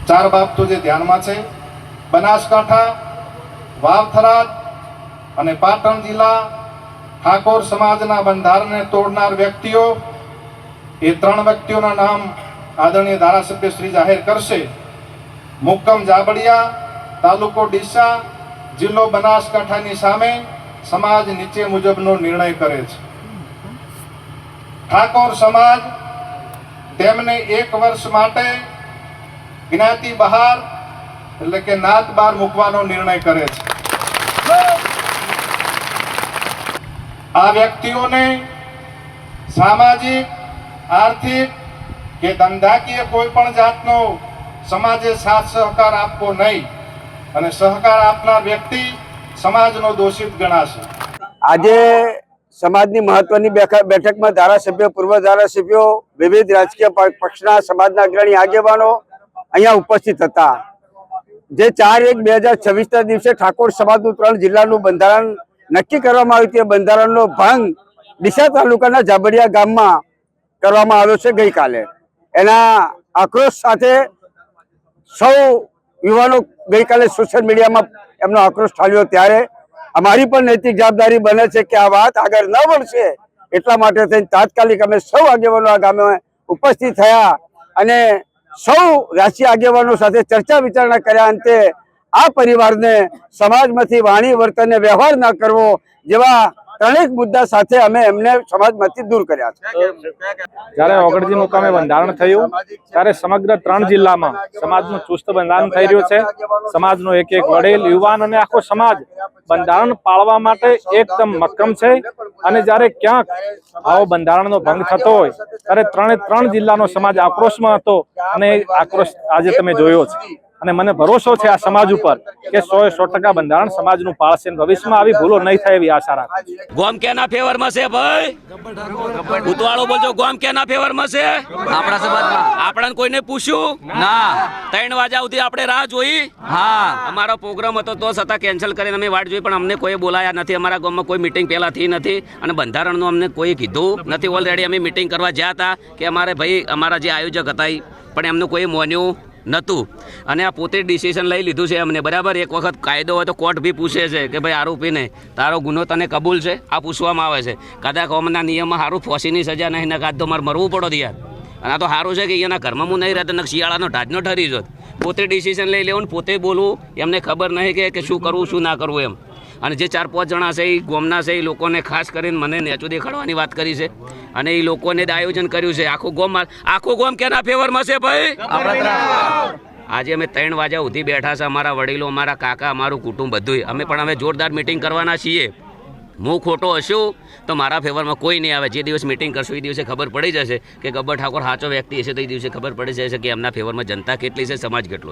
ચાર બાબતો જે ધ્યાનમાં છે, બનાસકાંઠા, વાવ-થરાદ અને પાટણ જિલ્લા ઠાકોર સમાજના બંધારણને તોડનાર વ્યક્તિઓ, એ 3 વ્યક્તિઓના નામ આદરણીય ધારાસભ્ય શ્રી જાહેર કરશે. મુક્કમ જાબડિયા, તાલુકો ડીસા, જિલ્લો બનાસકાંઠાની સામે સમાજ નીચે મુજબનો નિર્ણય કરે છે. ઠાકોર સમાજ તેમને 1 વર્ષ માટે જ્ઞાતિ બહાર એટલે કે નાત બહાર મૂકવાનો નિર્ણય કરે છે. આ વ્યક્તિઓને સામાજિક, આર્થિક કે ધંધાકીય કોઈ પણ જાતનો સમાજે સાથ સહકાર આપવો નહીં અને સહકાર આપનાર વ્યક્તિ સમાજનો દોષિત ગણાશે. આજે સમાજની મહત્વની બેઠકમાં ધારાસભ્યો, પૂર્વ ધારાસભ્યો, વિવિધ રાજકીય પક્ષના સમાજના અગ્રણી આગેવાનો અહીંયા ઉપસ્થિત હતા. જે 4/1/2026ના દિવસે ઠાકોર સમાજનું 3 જિલ્લાનું બંધારણ નક્કી કરવામાં આવ્યું, તે બંધારણનો ભંગ ડીસા તાલુકાના જાબડિયા ગામમાં કરવામાં આવ્યો છે ગઈકાલે. એના આક્રોશ સાથે સૌ યુવાનો ગઈકાલે સોશિયલ મીડિયામાં એમનો આક્રોશ ઠાલ્યો. ત્યારે અમારી પણ નૈતિક જવાબદારી બને છે કે આ વાત આગળ ન વધશે, એટલા માટે થઈને તાત્કાલિક અમે સૌ આગેવાનો આ ગામે ઉપસ્થિત થયા અને સૌ રાજકીય આગેવાનો સાથે ચર્ચા વિચારણા કર્યા. અંતે આ પરિવારને સમાજમાંથી વાણી, વર્તન અને વ્યવહાર ન કરવો જેવા 3 મુદ્દા સાથે અમે એમને સમાજમાંથી દૂર કર્યા છે. જ્યારે ઓગણજી મુકામે બંધારણ થયું ત્યારે સમગ્ર 3 જિલ્લામાં સમાજનું ચુસ્ત બંધારણ થઈ રહ્યું છે. સમાજનો એક વડીલ, યુવાન અને આખો સમાજ બંધારણ પાળવા માટે એકદમ મક્કમ છે. અને જ્યારે ક્યાંક આવો બંધારણનો ભંગ થતો હોય ત્યારે 3 જિલ્લાનો સમાજ આક્રોશમાં હતો અને આક્રોશ આજે તમે જોયો છે. અને મને ભરોસો છે આ સમાજ ઉપર કે 100% બંધારણ સમાજનું પાળશે. ભવિષ્યમાં આવી ભૂલો નહીં થાય એવી આશા રાખું. ગોમ કેના ફેવરમાં છે ભાઈ? ઉતવાળો બોલજો. ગોમ કેના ફેવરમાં છે? આપણા સમાજમાં. આપણને કોઈને પૂછ્યું ના? 3 વાગ્યા સુધી આપણે રાહ જોઈ. હા, અમારો પ્રોગ્રામ હતો તો છતાં કેન્સલ કરીને અમે વાટ જોઈ, પણ અમને કોઈ બોલાયા નથી. અમારા ગામમાં કોઈ મિટિંગ પહેલા થઈ નથી અને બંધારણનું અમને કોઈ કીધું નથી. ઓલરેડી અમે મિટિંગ કરવા ગયા હતા કે અમારે ભાઈ અમારા જે આયોજક હતા પણ એમનું કોઈ માન્યું નહોતું અને આ પોતે ડિસિઝન લઈ લીધું છે એમને. બરાબર, એક વખત કાયદો હોય તો કોર્ટ બી પૂછે છે કે ભાઈ આરોપીને તારો ગુનો તને કબૂલ છે? આ પૂછવામાં આવે છે. કદાચ કોમના નિયમમાં સારું ફાંસીની સજા નહીં ને કાં તો મારે મરવું પડો યાર. અને આ તો સારું છે કે એના ઘરમાં હું નહીં રહેતો ને શિયાળાનો ઢાજનો ઠરી જોત. પોતે ડિસિઝન લઈ લેવું, પોતે બોલવું, એમને ખબર નહીં કે શું કરવું શું ના કરવું એમ. અને જે 4-5 જણા છે એ ગોમના છે, એ લોકોને ખાસ કરીને મને નેચું દેખાડવાની વાત કરી છે અને એ લોકોને આયોજન કર્યું છે. આખું ગોમ કેના ફેવરમાં છે ભાઈ? આજે અમે 3 વાગ્યા સુધી બેઠા છે. અમારા વડીલો, અમારા કાકા, અમારું કુટુંબ બધું. અમે પણ હવે જોરદાર મિટિંગ કરવાના છીએ. હું ખોટો હશું તો મારા ફેવરમાં કોઈ નહીં આવે. જે દિવસ મિટિંગ કરશું એ દિવસે ખબર પડી જશે કે ગબ્બર ઠાકોર સાચો વ્યક્તિ હશે તો એ દિવસે ખબર પડી જશે કે એમના ફેવરમાં જનતા કેટલી છે, સમાજ કેટલો.